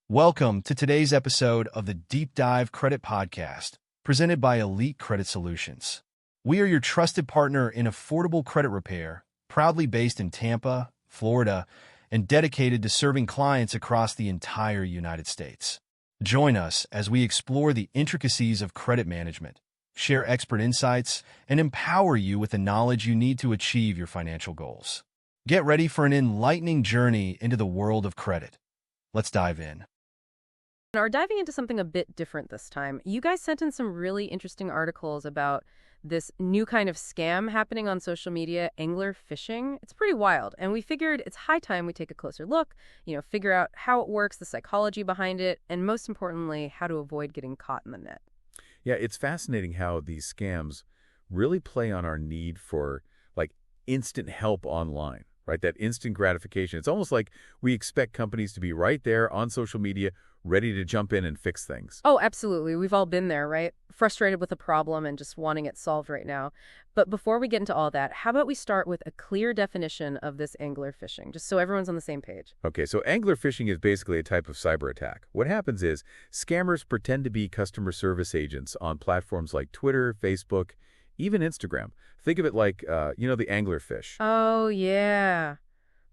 Welcome to today's episode of the Deep Dive Credit Podcast, presented by Elite Credit Solutions. We are your trusted partner in affordable credit repair, proudly based in Tampa, Florida, and dedicated to serving clients across the entire United States. Join us as we explore the intricacies of credit management, share expert insights, and empower you with the knowledge you need to achieve your financial goals. Get ready for an enlightening journey into the world of credit. Let's dive in. Are diving into something a bit different this time. You guys sent in some really interesting articles about this new kind of scam happening on social media, angler phishing. It's pretty wild, and we figured it's high time we take a closer look, figure out how it works, the psychology behind it, and most importantly, how to avoid getting caught in the net. Yeah, it's fascinating how these scams really play on our need for instant help online, right? That instant gratification. It's almost like we expect companies to be right there on social media, ready to jump in and fix things. Oh, absolutely. We've all been there, right? Frustrated with a problem and just wanting it solved right now. But before we get into all that, how about we start with a clear definition of this angler phishing, just so everyone's on the same page. Okay, so angler phishing is basically a type of cyber attack. What happens is scammers pretend to be customer service agents on platforms like Twitter, Facebook, even Instagram. Think of it like, the anglerfish. Oh, yeah.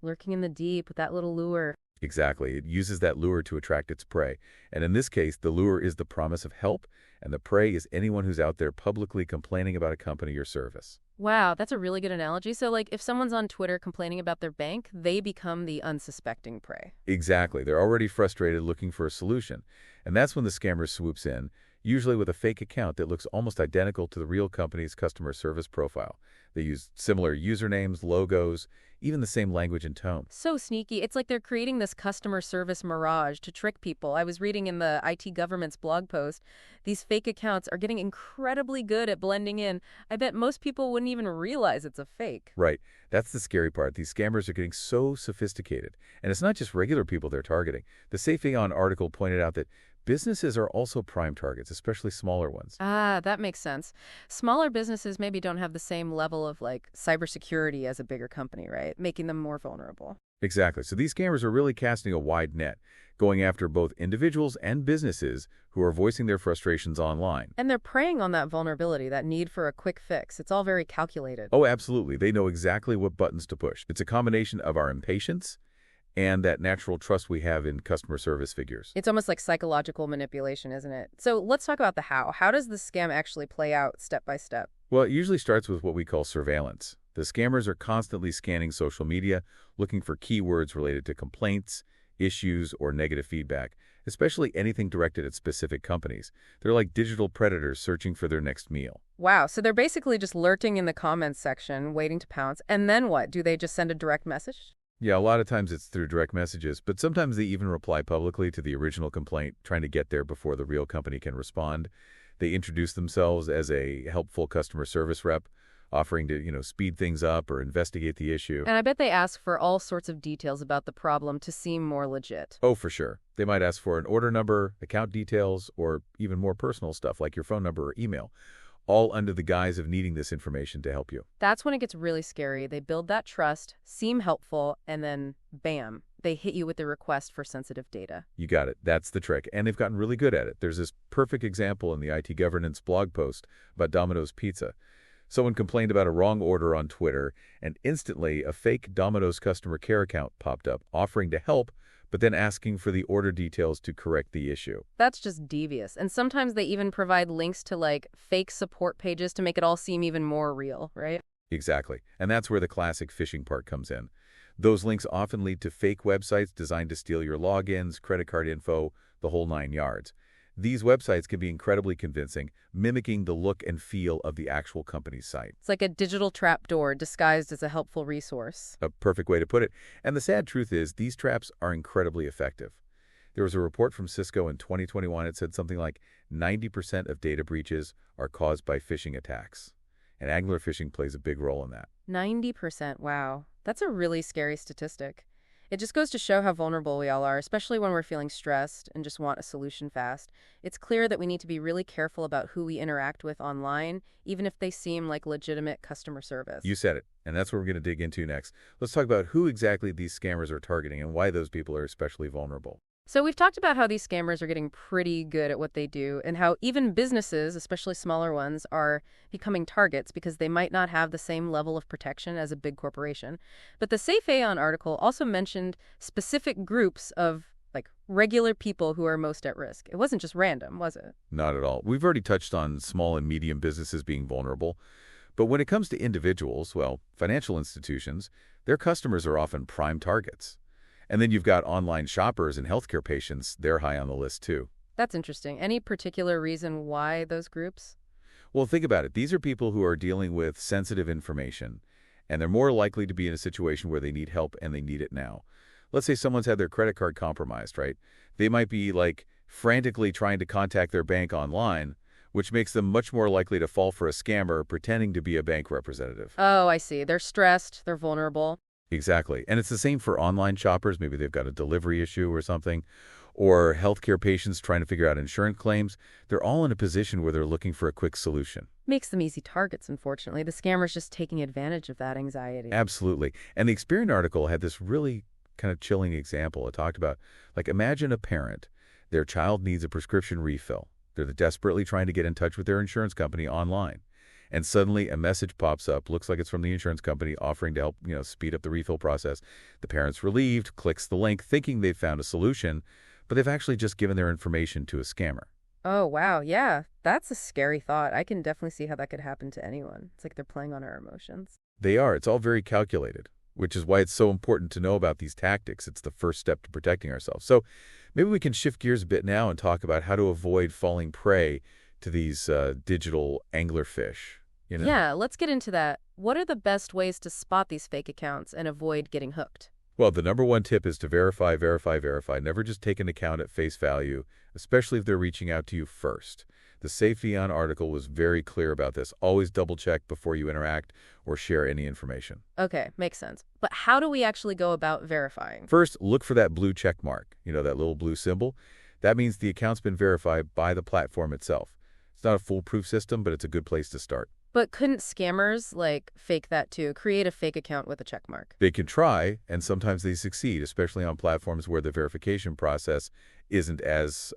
Lurking in the deep with that little lure. Exactly. It uses that lure to attract its prey. And in this case, the lure is the promise of help, and the prey is anyone who's out there publicly complaining about a company or service. Wow, that's a really good analogy. So, if someone's on Twitter complaining about their bank, they become the unsuspecting prey. Exactly. They're already frustrated looking for a solution. And that's when the scammer swoops in, usually with a fake account that looks almost identical to the real company's customer service profile. They use similar usernames, logos, even the same language and tone. So sneaky. It's like they're creating this customer service mirage to trick people. I was reading in the IT government's blog post, these fake accounts are getting incredibly good at blending in. I bet most people wouldn't even realize it's a fake. Right. That's the scary part. These scammers are getting so sophisticated. And it's not just regular people they're targeting. The SafeAeon article pointed out that businesses are also prime targets, especially smaller ones. Ah, that makes sense. Smaller businesses maybe don't have the same level of cybersecurity as a bigger company, right? Making them more vulnerable. Exactly. So these scammers are really casting a wide net, going after both individuals and businesses who are voicing their frustrations online. And they're preying on that vulnerability, that need for a quick fix. It's all very calculated. Oh, absolutely. They know exactly what buttons to push. It's a combination of our impatience and that natural trust we have in customer service figures. It's almost like psychological manipulation, isn't it? So let's talk about the how. How does the scam actually play out step by step? Well, it usually starts with what we call surveillance. The scammers are constantly scanning social media, looking for keywords related to complaints, issues, or negative feedback, especially anything directed at specific companies. They're like digital predators searching for their next meal. Wow, so they're basically just lurking in the comments section, waiting to pounce. And then what? Do they just send a direct message? Yeah, a lot of times it's through direct messages, but sometimes they even reply publicly to the original complaint, trying to get there before the real company can respond. They introduce themselves as a helpful customer service rep, offering to, speed things up or investigate the issue. And I bet they ask for all sorts of details about the problem to seem more legit. Oh, for sure. They might ask for an order number, account details, or even more personal stuff like your phone number or email, all under the guise of needing this information to help you. That's when it gets really scary. They build that trust, seem helpful, and then, bam, they hit you with a request for sensitive data. You got it. That's the trick. And they've gotten really good at it. There's this perfect example in the IT governance blog post about Domino's Pizza. Someone complained about a wrong order on Twitter, and instantly a fake Domino's customer care account popped up offering to help, but then asking for the order details to correct the issue. That's just devious. And sometimes they even provide links to fake support pages to make it all seem even more real, right? Exactly. And that's where the classic phishing part comes in. Those links often lead to fake websites designed to steal your logins, credit card info, the whole 9 yards. These websites can be incredibly convincing, mimicking the look and feel of the actual company's site. It's like a digital trapdoor disguised as a helpful resource. A perfect way to put it. And the sad truth is, these traps are incredibly effective. There was a report from Cisco in 2021. It said something like 90% of data breaches are caused by phishing attacks. And angler phishing plays a big role in that. 90%, wow. That's a really scary statistic. It just goes to show how vulnerable we all are, especially when we're feeling stressed and just want a solution fast. It's clear that we need to be really careful about who we interact with online, even if they seem like legitimate customer service. You said it, and that's what we're going to dig into next. Let's talk about who exactly these scammers are targeting and why those people are especially vulnerable. So we've talked about how these scammers are getting pretty good at what they do and how even businesses, especially smaller ones, are becoming targets because they might not have the same level of protection as a big corporation. But the Safe Aeon article also mentioned specific groups of regular people who are most at risk. It wasn't just random, was it? Not at all. We've already touched on small and medium businesses being vulnerable. But when it comes to individuals, well, financial institutions, their customers are often prime targets. And then you've got online shoppers and healthcare patients. They're high on the list, too. That's interesting. Any particular reason why those groups? Well, think about it. These are people who are dealing with sensitive information, and they're more likely to be in a situation where they need help and they need it now. Let's say someone's had their credit card compromised, right? They might be, frantically trying to contact their bank online, which makes them much more likely to fall for a scammer pretending to be a bank representative. Oh, I see. They're stressed. They're vulnerable. Exactly. And it's the same for online shoppers. Maybe they've got a delivery issue or something, or healthcare patients trying to figure out insurance claims. They're all in a position where they're looking for a quick solution. Makes them easy targets, unfortunately. The scammer's just taking advantage of that anxiety. Absolutely. And the Experian article had this really kind of chilling example. It talked about, imagine a parent. Their child needs a prescription refill. They're desperately trying to get in touch with their insurance company online. And suddenly a message pops up, looks like it's from the insurance company offering to help, speed up the refill process. The parent's relieved, clicks the link, thinking they've found a solution, but they've actually just given their information to a scammer. Oh, wow. Yeah, that's a scary thought. I can definitely see how that could happen to anyone. It's like they're playing on our emotions. They are. It's all very calculated, which is why it's so important to know about these tactics. It's the first step to protecting ourselves. So maybe we can shift gears a bit now and talk about how to avoid falling prey to these digital anglerfish. Yeah, let's get into that. What are the best ways to spot these fake accounts and avoid getting hooked? Well, the number one tip is to verify, verify, verify. Never just take an account at face value, especially if they're reaching out to you first. The Safe Aeon article was very clear about this. Always double-check before you interact or share any information. Okay, makes sense. But how do we actually go about verifying? First, look for that blue check mark, that little blue symbol. That means the account's been verified by the platform itself. It's not a foolproof system, but it's a good place to start. But couldn't scammers, fake that too? Create a fake account with a check mark? They can try, and sometimes they succeed, especially on platforms where the verification process isn't as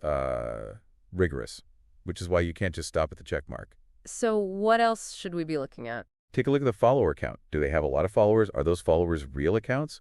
rigorous, which is why you can't just stop at the check mark. So what else should we be looking at? Take a look at the follower count. Do they have a lot of followers? Are those followers real accounts?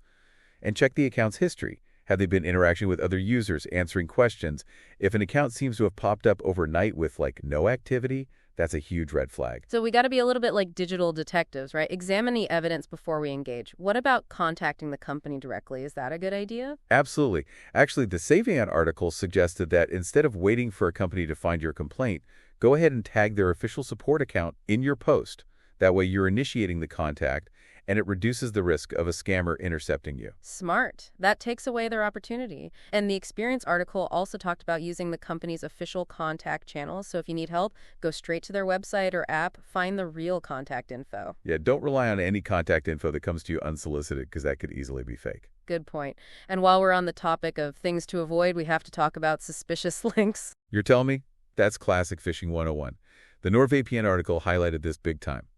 And check the account's history. Have they been interacting with other users, answering questions? If an account seems to have popped up overnight with, no activity, that's a huge red flag. So we got to be a little bit like digital detectives, right? Examine the evidence before we engage. What about contacting the company directly? Is that a good idea? Absolutely. Actually, the Safe Aeon article suggested that instead of waiting for a company to find your complaint, go ahead and tag their official support account in your post. That way you're initiating the contact, and it reduces the risk of a scammer intercepting you. Smart. That takes away their opportunity. And the Experience article also talked about using the company's official contact channels. So if you need help, go straight to their website or app, find the real contact info. Yeah, don't rely on any contact info that comes to you unsolicited, because that could easily be fake. Good point. And while we're on the topic of things to avoid, we have to talk about suspicious links. You're telling me? That's classic phishing 101. The NordVPN article highlighted this big time.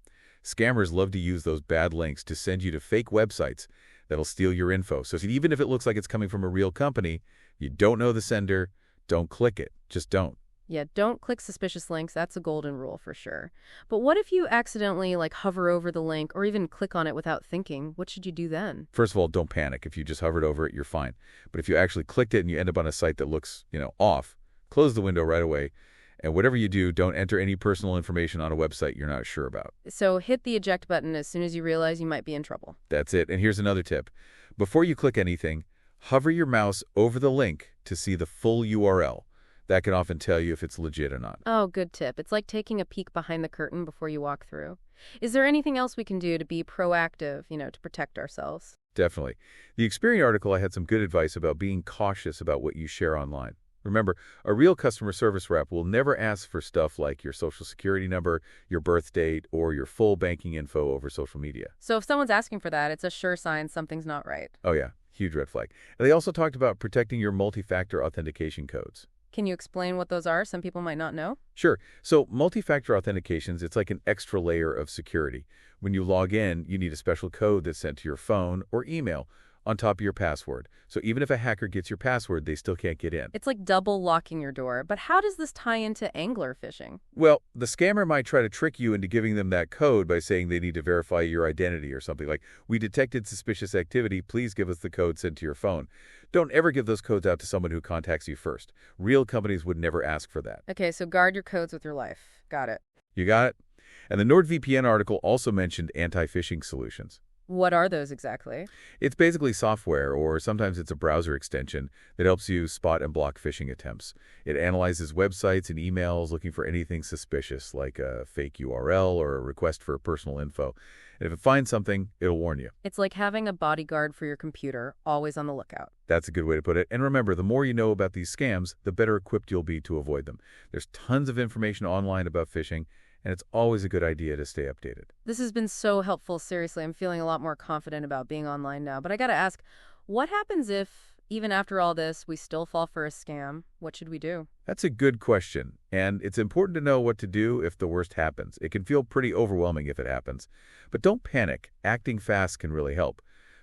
Scammers love to use those bad links to send you to fake websites that'll steal your info. So even if it looks like it's coming from a real company, you don't know the sender, don't click it. Just don't. Yeah, don't click suspicious links. That's a golden rule for sure. But what if you accidentally hover over the link or even click on it without thinking? What should you do then? First of all, don't panic. If you just hovered over it, you're fine. But if you actually clicked it and you end up on a site that looks, off, close the window right away. And whatever you do, don't enter any personal information on a website you're not sure about. So hit the eject button as soon as you realize you might be in trouble. That's it. And here's another tip. Before you click anything, hover your mouse over the link to see the full URL. That can often tell you if it's legit or not. Oh, good tip. It's like taking a peek behind the curtain before you walk through. Is there anything else we can do to be proactive, to protect ourselves? Definitely. The Experian article, I had some good advice about being cautious about what you share online. Remember, a real customer service rep will never ask for stuff like your social security number, your birth date, or your full banking info over social media. So if someone's asking for that, it's a sure sign something's not right. Oh yeah, huge red flag. And they also talked about protecting your multi-factor authentication codes. Can you explain what those are? Some people might not know. Sure. So multi-factor authentications, it's like an extra layer of security. When you log in, you need a special code that's sent to your phone or email, on top of your password. So even if a hacker gets your password, they still can't get in. It's like double locking your door. But how does this tie into angler phishing? Well, the scammer might try to trick you into giving them that code by saying they need to verify your identity or something like, "We detected suspicious activity. Please give us the code sent to your phone." Don't ever give those codes out to someone who contacts you first. Real companies would never ask for that. Okay, so guard your codes with your life. Got it. You got it? And the NordVPN article also mentioned anti-phishing solutions. What are those exactly? It's basically software, or sometimes it's a browser extension, that helps you spot and block phishing attempts. It analyzes websites and emails looking for anything suspicious, like a fake URL or a request for personal info. And if it finds something, it'll warn you. It's like having a bodyguard for your computer, always on the lookout. That's a good way to put it. And remember, the more you know about these scams, the better equipped you'll be to avoid them. There's tons of information online about phishing, and it's always a good idea to stay updated. This has been so helpful. Seriously, I'm feeling a lot more confident about being online now. But I gotta ask, what happens if, even after all this, we still fall for a scam? What should we do? That's a good question, and it's important to know what to do if the worst happens. It can feel pretty overwhelming if it happens. But don't panic. Acting fast can really help.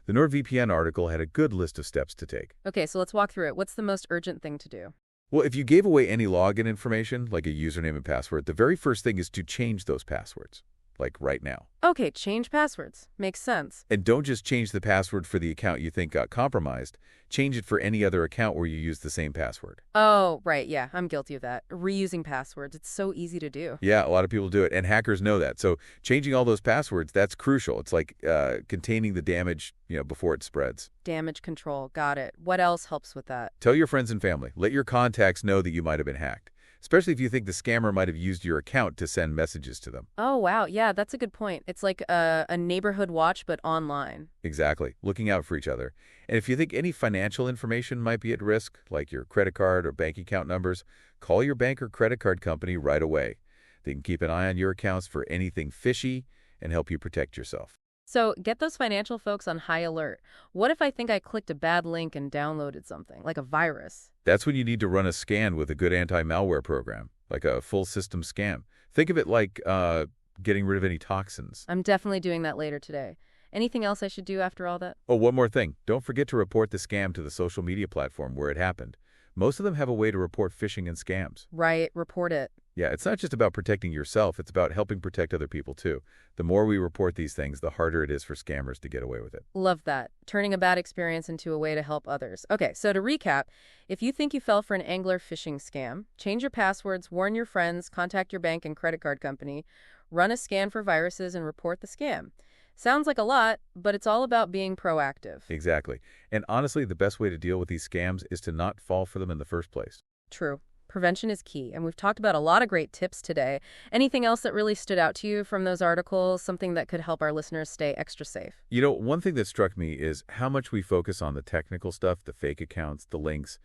The NordVPN article had a good list of steps to take. Okay, so let's walk through it. What's the most urgent thing to do? Well, if you gave away any login information, like a username and password, the very first thing is to change those passwords, like right now. Okay, change passwords. Makes sense. And don't just change the password for the account you think got compromised. Change it for any other account where you use the same password. Oh, right, yeah, I'm guilty of that. Reusing passwords, it's so easy to do. Yeah, a lot of people do it, and hackers know that. So changing all those passwords, that's crucial. It's like containing the damage, before it spreads. Damage control, got it. What else helps with that? Tell your friends and family. Let your contacts know that you might have been hacked, especially if you think the scammer might have used your account to send messages to them. Oh, wow, yeah, that's a good point. It's like a neighborhood watch, but online. Exactly, looking out for each other. And if you think any financial information might be at risk, like your credit card or bank account numbers, call your bank or credit card company right away. They can keep an eye on your accounts for anything fishy and help you protect yourself. So get those financial folks on high alert. What if I think I clicked a bad link and downloaded something, like a virus? That's when you need to run a scan with a good anti-malware program, like a full system scan. Think of it like getting rid of any toxins. I'm definitely doing that later today. Anything else I should do after all that? Oh, one more thing. Don't forget to report the scam to the social media platform where it happened. Most of them have a way to report phishing and scams. Right, report it. Yeah, it's not just about protecting yourself, it's about helping protect other people too. The more we report these things, the harder it is for scammers to get away with it. Love that. Turning a bad experience into a way to help others. Okay, so to recap, if you think you fell for an angler phishing scam, change your passwords, warn your friends, contact your bank and credit card company, run a scan for viruses, and report the scam. Sounds like a lot, but it's all about being proactive. Exactly. And honestly, the best way to deal with these scams is to not fall for them in the first place. True. Prevention is key, and we've talked about a lot of great tips today. Anything else that really stood out to you from those articles, something that could help our listeners stay extra safe? One thing that struck me is how much we focus on the technical stuff, the fake accounts, the links,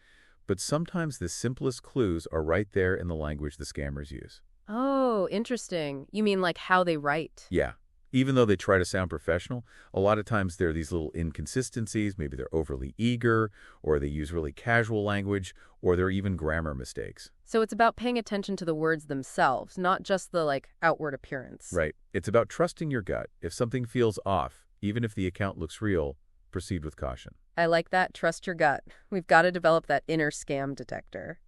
but sometimes the simplest clues are right there in the language the scammers use. Oh, interesting. You mean like how they write? Yeah. Even though they try to sound professional, a lot of times there are these little inconsistencies. Maybe they're overly eager, or they use really casual language, or there are even grammar mistakes. So it's about paying attention to the words themselves, not just the, outward appearance. Right. It's about trusting your gut. If something feels off, even if the account looks real, proceed with caution. I like that. Trust your gut. We've got to develop that inner scam detector.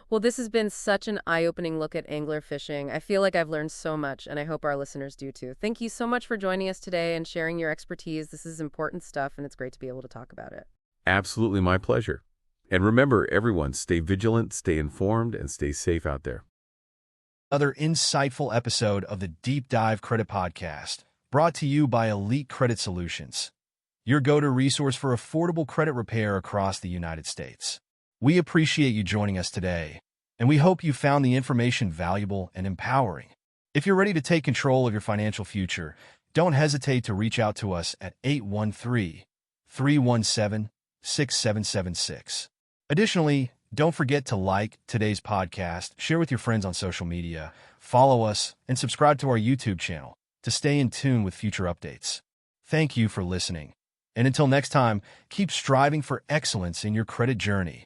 Well, this has been such an eye-opening look at angler phishing. I feel like I've learned so much, and I hope our listeners do too. Thank you so much for joining us today and sharing your expertise. This is important stuff, and it's great to be able to talk about it. Absolutely my pleasure. And remember, everyone, stay vigilant, stay informed, and stay safe out there. Another insightful episode of the Deep Dive Credit Podcast, brought to you by Elite Credit Solutions, your go-to resource for affordable credit repair across the United States. We appreciate you joining us today, and we hope you found the information valuable and empowering. If you're ready to take control of your financial future, don't hesitate to reach out to us at 813-317-6776. Additionally, don't forget to like today's podcast, share with your friends on social media, follow us, and subscribe to our YouTube channel to stay in tune with future updates. Thank you for listening. And until next time, keep striving for excellence in your credit journey.